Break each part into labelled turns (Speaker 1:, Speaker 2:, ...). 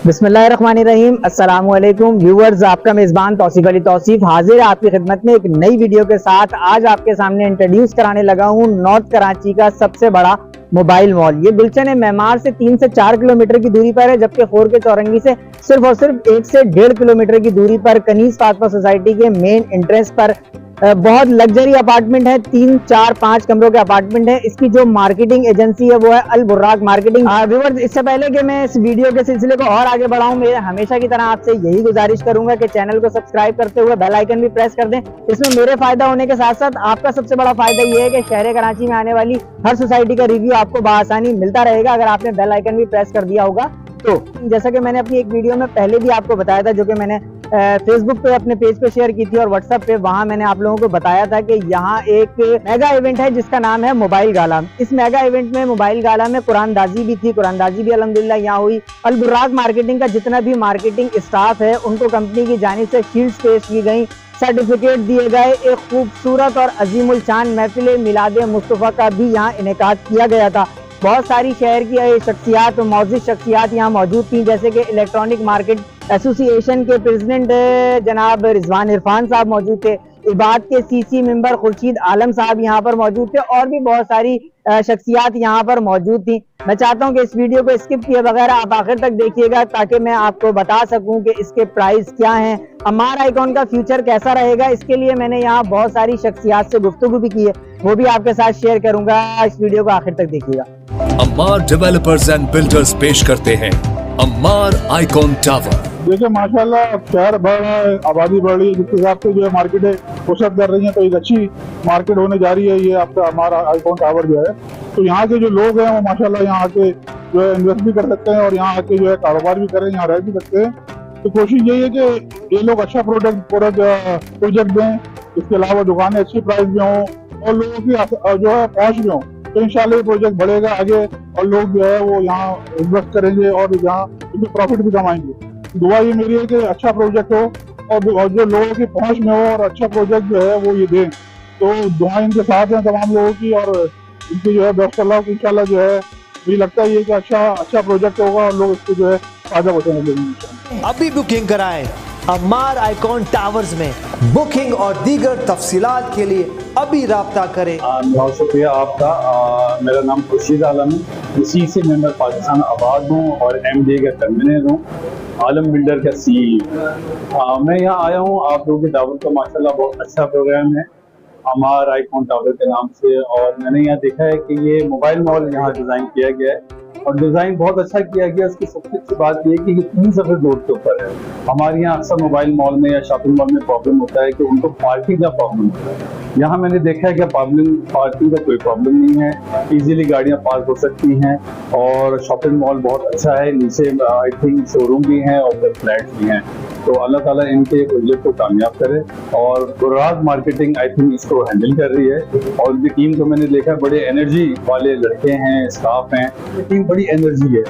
Speaker 1: बिस्मिल्लाहिर्रहमानिर्रहीम। अस्सलामुअलैकुम व्यूअर्स, आपका मेज़बान तौसीफ अली तौसीफ हाजिर है आपकी खिदमत में एक नई वीडियो के साथ। आज आपके सामने इंट्रोड्यूस कराने लगा हूँ नॉर्थ कराची का सबसे बड़ा मोबाइल मॉल। ये गुलशन मेमार से 3 से 4 किलोमीटर की दूरी पर है, जबकि खोर के चौरंगी से सिर्फ और सिर्फ 1 से 1.5 किलोमीटर की दूरी पर कनीज फातमा सोसाइटी के मेन एंट्रेंस पर बहुत लग्जरी अपार्टमेंट है। 3, 4, 5 कमरों के अपार्टमेंट है। इसकी जो मार्केटिंग एजेंसी है वो है अल बुर्राक मार्केटिंग। व्यूअर्स, इससे पहले कि मैं इस वीडियो के सिलसिले को और आगे बढ़ाऊं, मैं हमेशा की तरह आपसे यही गुजारिश करूंगा कि चैनल को सब्सक्राइब करते हुए बेल आइकन भी प्रेस कर दें। इसमें मेरे फायदा होने के साथ साथ आपका सबसे बड़ा फायदा ये है कि शहर कराची में आने वाली हर सोसाइटी का रिव्यू आपको बआसानी मिलता रहेगा अगर आपने बेल आइकन भी प्रेस कर दिया होगा। तो जैसा कि मैंने अपनी एक वीडियो में पहले भी आपको बताया था, जो कि मैंने फेसबुक पे अपने पेज पे शेयर की थी और व्हाट्सएप पे, वहां मैंने आप लोगों को बताया था कि यहाँ एक मेगा इवेंट है जिसका नाम है मोबाइल गाला। इस मेगा इवेंट में, मोबाइल गाला में कुरानदाजी भी थी। कुरानदाजी भी अल्हम्दुलिल्लाह यहाँ हुई। अल बुर्राक मार्केटिंग का जितना भी मार्केटिंग स्टाफ है उनको कंपनी की जानिब से शील्ड्स पेश की गई, सर्टिफिकेट दिए गए। एक खूबसूरत और अजीमुल शान महफिल मिलाद मुस्तफ़ा का भी यहाँ इनेकाद किया गया था। बहुत सारी शहर की शख्सियात, मौजूद शख्सियात यहाँ मौजूद थी, जैसे कि इलेक्ट्रॉनिक मार्केट एसोसिएशन के प्रेसिडेंट जनाब रिजवान इरफान साहब मौजूद थे। इबाद के सीसी मेंबर खुर्शीद आलम साहब यहाँ पर मौजूद थे और भी बहुत सारी शख्सियात यहाँ पर मौजूद थी। मैं चाहता हूँ कि इस वीडियो को स्किप किए बगैर आप आखिर तक देखिएगा, ताकि मैं आपको बता सकूँ कि इसके प्राइस क्या हैं, अम्मार आइकॉन का फ्यूचर कैसा रहेगा। इसके लिए मैंने यहाँ बहुत सारी शख्सियात से गुफ्तगू भी की है, वो भी आपके साथ शेयर करूंगा। इस वीडियो को आखिर तक देखिएगा।
Speaker 2: अम्मार डेवलपर्स एंड बिल्डर्स पेश करते हैं अम्मार आइकॉन टावर।
Speaker 3: देखिए माशाल्लाह शहर बढ़ रहा है, आबादी बढ़ रही है, जिस हिसाब से जो है मार्केटें पुशअप कर रही हैं, तो एक अच्छी मार्केट होने जा रही है ये आपका हमारा आइकॉन टावर जो है। तो यहाँ के जो लोग हैं वो माशाल्लाह यहाँ आके जो है इन्वेस्ट भी कर सकते हैं और यहाँ आके जो है कारोबार भी करें, यहाँ रह भी सकते हैं। तो कोशिश यही है कि ये लोग अच्छा प्रोजेक्ट दें, इसके अलावा दुकानें अच्छी प्राइस में हों और लोगों की जो है पहुँच में हों। तो इंशाल्लाह ये प्रोजेक्ट बढ़ेगा आगे और लोग जो है वो यहाँ इन्वेस्ट करेंगे और यहाँ प्रॉफिट भी कमाएंगे। दुआ ये मेरी है कि अच्छा प्रोजेक्ट हो और जो लोगों की पहुंच में हो और अच्छा प्रोजेक्ट जो है वो ये दें। तो दुआ इनके साथ हैं तमाम लोगों की और इनकी जो है बेस्ट अल्लाह की इंशाल्लाह जो है मुझे लगता है कि अच्छा प्रोजेक्ट होगा और लोग इसको जो है फायदा उठाएंगे।
Speaker 4: अभी बुकिंग कराएं अम्मार आइकॉन टावर्स में। बुकिंग और दीगर तफसीलात के लिए अभी राब्ता करें।
Speaker 5: बहुत शुक्रिया आपका। मेरा नाम खुर्शीद आलम है, इसी से मेंबर पाकिस्तान आबाद हूँ और MD का कन्वीनर हूँ, आलम बिल्डर का CEO। मैं यहाँ आया हूँ आप लोगों की दावत का। माशाल्लाह बहुत अच्छा प्रोग्राम है अम्मार आइकॉन टावर के नाम से, और मैंने यहाँ देखा है कि ये मोबाइल मॉल यहाँ डिज़ाइन किया गया है और डिज़ाइन बहुत अच्छा किया गया। इसकी सबसे अच्छी बात यह है कि ये 3 सफ़ेद रोड के ऊपर है। हमारे यहाँ अक्सर मोबाइल मॉल में या शॉपिंग मॉल में प्रॉब्लम होता है कि उनको पार्किंग का प्रॉब्लम होता है। यहाँ मैंने देखा है कि पार्किंग का कोई प्रॉब्लम नहीं है, इजीली गाड़ियाँ पार्क हो सकती हैं और शॉपिंग मॉल बहुत अच्छा है। नीचे आई थिंक शोरूम भी हैं और फिर फ्लैट्स भी हैं। तो अल्लाह ताला इनके प्रोजेक्ट को कामयाब करे और बुर्राक मार्केटिंग आई थिंक इसको हैंडल कर रही है और उनकी टीम को मैंने देखा बड़े एनर्जी वाले लड़के हैं, स्टाफ हैं, ये टीम बड़ी एनर्जी है।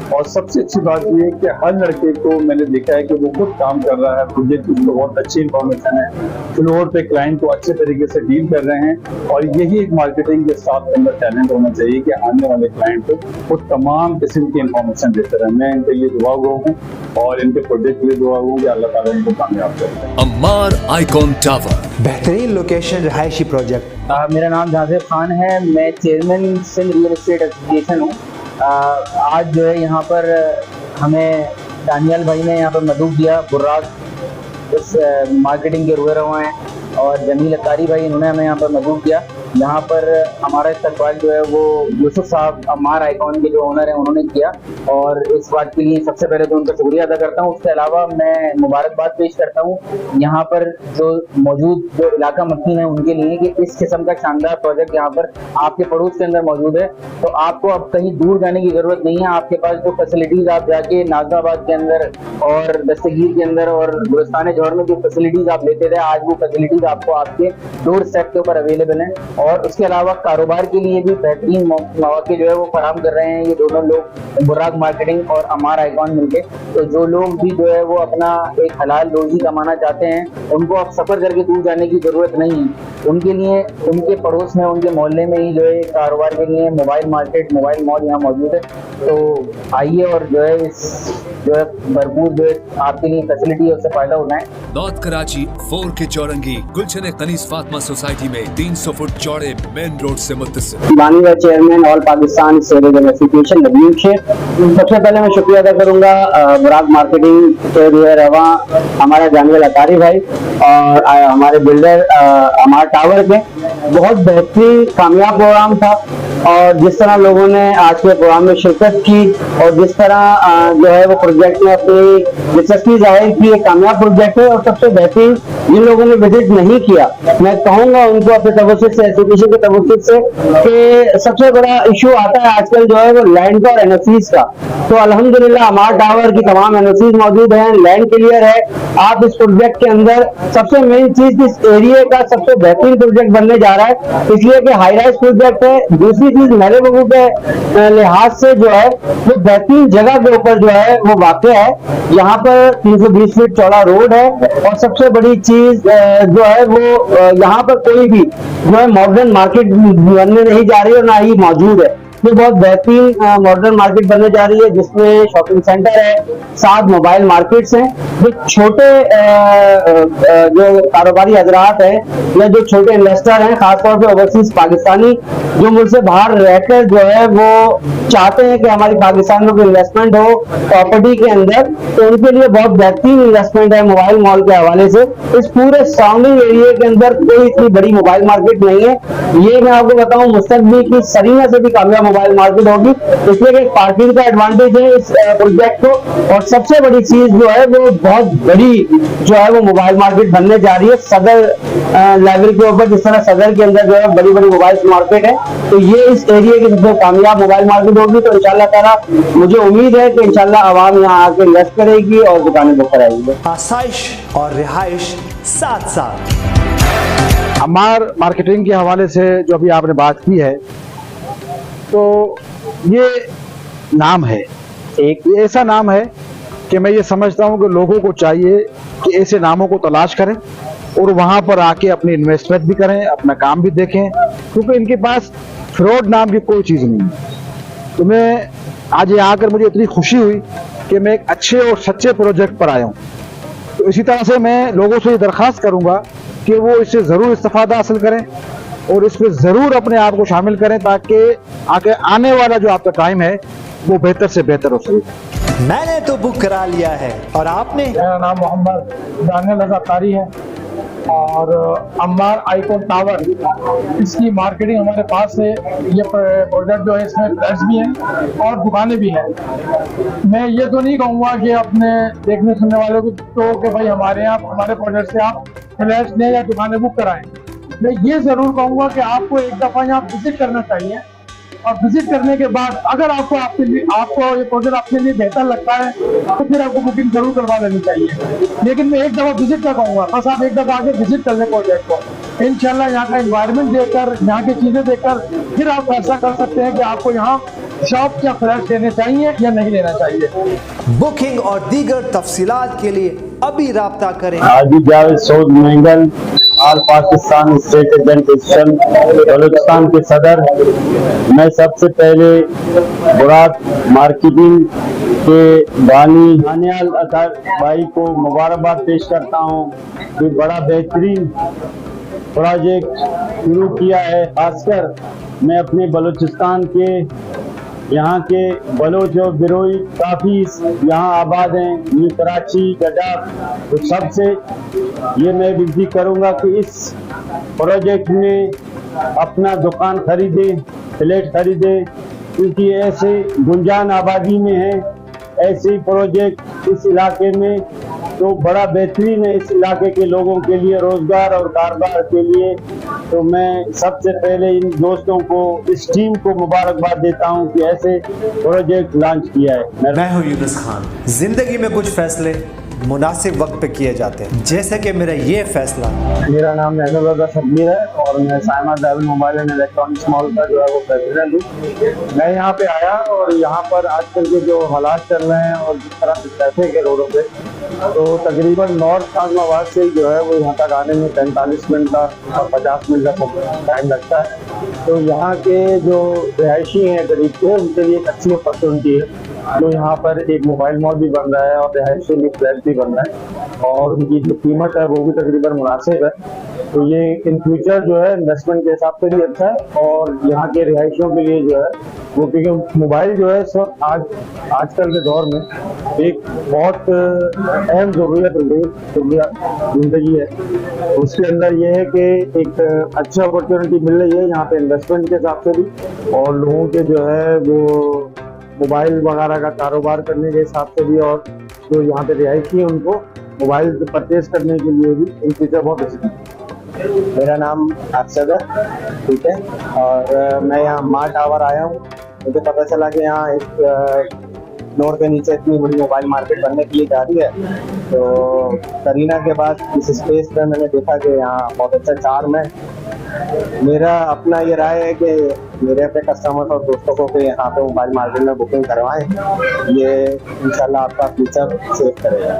Speaker 5: और सबसे अच्छी बात यह है कि हर लड़के को मैंने देखा है कि वो खुद काम कर रहा है प्रोजेक्ट, उसको बहुत अच्छी इंफॉर्मेशन है, फ्लोर पे क्लाइंट को अच्छे तरीके से डील कर रहे हैं। और यही एक मार्केटिंग के स्टाफ के अंदर टैलेंट होना चाहिए कि आने वाले क्लाइंट को वो तमाम किस्म की इंफॉर्मेशन देते रहे। मैं इनके लिए दुआ गो हूँ और इनके प्रोजेक्ट के लिए दुआ गो कि अल्लाह ताला इनको कामयाब करे।
Speaker 2: अम्मार आइकॉन टावर,
Speaker 4: बेहतरीन लोकेशन, रिहायशी प्रोजेक्ट।
Speaker 6: मेरा नाम जाहिर खान है, मैं chairman Sindh real estate association हूँ। आज जो है यहाँ पर हमें दानियाल भाई ने यहाँ पर मदद दिया, बुर्राक इस मार्केटिंग के रुए रवा हैं, और जमील अतारी भाई इन्होंने हमें यहाँ पर मदद दिया। यहाँ पर हमारा इस्तकबाल जो है वो यूसुफ साहब अम्मार आइकॉन के जो ओनर हैं उन्होंने किया, और इस बात के लिए सबसे पहले तो उनका शुक्रिया अदा करता हूँ। उसके अलावा मैं मुबारकबाद पेश करता हूँ यहाँ पर जो मौजूद जो इलाका मकीन है उनके लिए कि इस किस्म का शानदार प्रोजेक्ट यहाँ पर आपके पड़ोस के अंदर मौजूद है। तो आपको अब कहीं दूर जाने की जरूरत नहीं है। आपके पास जो फैसिलिटीज आप जाके नाज़िमाबाद के अंदर और दस्तगीर के अंदर और गुलिस्तान जौहर में जो फैसिलिटीज आप लेते थे, आज वो फैसिलिटीज आपको आपके डोर स्टेप के ऊपर अवेलेबल हैं। और उसके अलावा कारोबार के लिए भी बेहतरीन मौके जो है वो फराहम कर रहे हैं ये दोनों लोग, बुर्राक मार्केटिंग और अम्मार आइकॉन मिलके। तो जो लोग भी जो है वो अपना एक हलाल रोजी कमाना चाहते हैं उनको अब सफर करके दूर जाने की जरूरत नहीं है। उनके लिए उनके पड़ोस में, उनके मोहल्ले में ही जो है कारोबार के लिए मोबाइल मार्केट, मोबाइल मॉल यहाँ मौजूद है। तो आइए और जो है इस जो है भरपूर जो है आपके लिए फैसिलिटी है उससे फायदा उठाएं।
Speaker 2: नॉर्थ कराची 4 के चौरंगी गुलशन कनीस फातिमा सोसाइटी में 300 फुट चौड़े मेन रोड से मुत्तसिल।
Speaker 6: माननीय chairman all Pakistan sales association Nadeem Sheikh, सबसे पहले मैं शुक्रिया अदा करूंगा बुराक मार्केटिंग के लिए रवा हमारा जानवेल अतारी भाई और हमारे बिल्डर हमारे टावर के। बहुत बेहतरीन कामयाब प्रोग्राम था और जिस तरह लोगों ने आज के प्रोग्राम में शिरकत की और जिस तरह जो है वो प्रोजेक्ट में अपनी दिलचस्पी जाहिर की, एक कामयाब प्रोजेक्ट है। और सबसे बेहतरीन जिन लोगों ने विजिट नहीं किया, मैं कहूंगा उनको अपने तवज्जुह से, एसोसिएशन के तवज्जुह से, कि सबसे बड़ा इशू आता है आजकल जो है वो लैंड का और एनओसीज का। तो अल्हम्दुलिल्लाह हमारे टावर की तमाम एनओसीज मौजूद हैं, लैंड क्लियर है। आप इस प्रोजेक्ट के अंदर सबसे मेन चीज इस एरिया का सबसे बेहतरीन प्रोजेक्ट बनने जा रहा है, इसलिए कि हाई राइज प्रोजेक्ट है। दूसरी चीज महले बगू के लिहाज से जो है वो बेहतरीन जगह के ऊपर जो है वो वाक़ है। यहाँ पर 320 फीट चौड़ा रोड है और सबसे बड़ी चीज जो है वो यहाँ पर कोई भी जो है मॉडर्न मार्केट बनने नहीं जा रही और ना ही मौजूद है। ये बहुत बेहतरीन मॉडर्न मार्केट बनने जा रही है जिसमें शॉपिंग सेंटर है, 7 मोबाइल मार्केट्स हैं। जो छोटे जो कारोबारी हजरात हैं या जो छोटे इन्वेस्टर हैं, खासतौर पे ओवरसीज पाकिस्तानी जो मुल्क से बाहर रहकर जो है वो चाहते हैं कि हमारी पाकिस्तान में कोई इन्वेस्टमेंट हो प्रॉपर्टी के अंदर, तो उनके लिए बहुत बेहतरीन इन्वेस्टमेंट है मोबाइल मॉल के हवाले से। इस पूरे सराउंडिंग एरिया के अंदर कोई इतनी बड़ी मोबाइल मार्केट नहीं है। ये मैं आपको बताऊं मुस्तकबिल की सरीना से भी कामयाब मोबाइल मार्केट होगी, इसलिए कि पार्किंग का एडवांटेज है इस प्रोजेक्ट को। और सबसे बड़ी चीज जो है वो बहुत बड़ी जो है वो मोबाइल मार्केट बनने जा रही है सदर लेवल के ऊपर। जिस तरह सदर के अंदर जो है बड़ी बड़ी मोबाइल मार्केट है, तो ये इस एरिया की सबसे कामयाब मोबाइल मार्केट होगी। तो इंशाल्लाह ताला मुझे उम्मीद है कि इंशाल्लाह आवाम यहाँ आके इन्वेस्ट करेगी और दुकानें बुक कराएगी।
Speaker 4: आसाइश और रिहाइश साथ साथ।
Speaker 3: अम्मार मार्केटिंग के हवाले से जो अभी आपने बात की है, तो ये नाम है, एक ऐसा नाम है कि मैं ये समझता हूँ कि लोगों को चाहिए कि ऐसे नामों को तलाश करें और वहाँ पर आके अपनी इन्वेस्टमेंट भी करें, अपना काम भी देखें, क्योंकि इनके पास फ्रॉड नाम की कोई चीज़ नहीं है। तो मैं आज यहाँ आकर मुझे इतनी खुशी हुई कि मैं एक अच्छे और सच्चे प्रोजेक्ट पर आया हूँ। तो इसी तरह से मैं लोगों से ये दरख्वास्त करूँगा कि वो इससे ज़रूर इस्तेफादा हासिल करें और इसमें ज़रूर अपने आप को शामिल करें ताकि आगे आने वाला जो आपका टाइम है वो बेहतर से बेहतर हो सके।
Speaker 4: मैंने तो बुक करा लिया है और आपने?
Speaker 3: मेरा नाम मोहम्मद दानियल अतारी है और अम्मार आइकॉन टावर, इसकी मार्केटिंग हमारे पास है। ये प्रोडक्ट जो है इसमें फ्लैट्स भी हैं और दुकानें भी हैं। मैं ये तो नहीं कहूँगा कि अपने देखने सुनने वालों को तो कि भाई हमारे यहाँ हमारे प्रोडक्ट से आप फ्लैट्स लें या दुकानें बुक कराएं। मैं ये जरूर कहूँगा कि आपको एक दफ़ा यहाँ विजिट करना चाहिए और विजिट करने के बाद अगर आपको ये प्रोजेक्ट आपके लिए बेहतर लगता है तो फिर आपको बुकिंग जरूर करवा लेनी चाहिए। लेकिन मैं एक दफ़ा विजिट का कहूँगा, बस आप एक दफ़ा आके विजिट कर लें प्रोजेक्ट को। इंशाल्लाह यहाँ का एनवायरनमेंट देखकर, यहाँ की चीज़ें देखकर फिर आप फैसला कर सकते हैं कि आपको यहाँ शॉप या फ्लैट लेने चाहिए या नहीं लेना चाहिए।
Speaker 4: बुकिंग और दीगर तफसीलात के लिए अभी राब्ता करें।
Speaker 5: हाजी Javed Saud Mengal, all Pakistan state agent Balochistan के सदर। मैं सबसे पहले बुराक मार्केटिंग के बानी दानियाल अतारी भाई को मुबारकबाद पेश करता हूँ कि बड़ा बेहतरीन प्रोजेक्ट शुरू किया है। खासकर मैं अपने बलूचिस्तान के यहाँ के बलोच और बिरोई काफ़ी यहाँ आबाद हैं, न्यू कराची, गडाफ, तो सबसे ये मैं विनती करूँगा कि इस प्रोजेक्ट में अपना दुकान खरीदे, फ्लैट खरीदे, क्योंकि ऐसे गुंजान आबादी में है ऐसे प्रोजेक्ट इस इलाके में, तो बड़ा बेहतरीन है इस इलाके के लोगों के लिए, रोजगार और कारोबार के लिए। तो मैं सबसे पहले इन दोस्तों को, इस टीम को मुबारकबाद देता हूं कि ऐसे प्रोजेक्ट लॉन्च किया है।
Speaker 4: मैं हूं यूनुस खान। जिंदगी में कुछ फैसले मुनासिब वक्त पे किए जाते हैं, जैसे कि मेरा ये फैसला।
Speaker 7: मेरा नाम नैनुल्लाह शब्बीर है और मैं Saima diamond mobile and electronics mall का जो है वो प्रेसिडेंट हूँ। मैं यहाँ पे आया और यहाँ पर आजकल के जो हालात चल रहे हैं और जिस तरह से ट्रैफिक है रोडों पे, तो तकरीबन नॉर्थ आजमाबाद से जो है वो यहाँ तक आने में 45 मिनट का और 50 मिनट का टाइम लगता है। तो यहाँ के जो रिहायशी हैं करीब के, उनके लिए एक अच्छी अपॉर्चुनिटी है। तो यहाँ पर एक मोबाइल मॉल भी बन रहा है और रिहायशी भी फ्लैट भी बन रहा है और उनकी जो कीमत है वो भी तकरीबन मुनासिब है। तो ये इन फ्यूचर जो है इन्वेस्टमेंट के हिसाब से भी अच्छा है और यहाँ के रिहायशियों के लिए जो है वो, क्योंकि मोबाइल जो है सब आजकल के दौर में एक बहुत अहम जिंदगी है। उसके अंदर ये है कि एक अच्छी अपॉर्चुनिटी मिल रही है यहाँ पे इन्वेस्टमेंट के हिसाब से भी और लोगों के जो है वो मोबाइल वगैरह का कारोबार करने के हिसाब से भी, और जो यहाँ पे रिहायशी है उनको मोबाइल परचेज करने के लिए भी इन फ्यूचर बहुत अच्छा है।
Speaker 6: मेरा नाम अरशद है, ठीक है, और मैं यहाँ मार टावर आया हूँ। मुझे पता चला कि यहाँ एक फ्लोर के नीचे इतनी बड़ी मोबाइल मार्केट बनने के लिए जा रही है। तो करीना के बाद इस स्पेस पे मैंने देखा कि यहाँ बहुत अच्छा चार्म है। मेरा अपना ये राय है कि मेरे अपने कस्टमर्स और दोस्तों को कि यहाँ पे मोबाइल मार्केट में बुकिंग करवाएं, ये इंशाल्लाह आपका फ्यूचर सेव करेगा।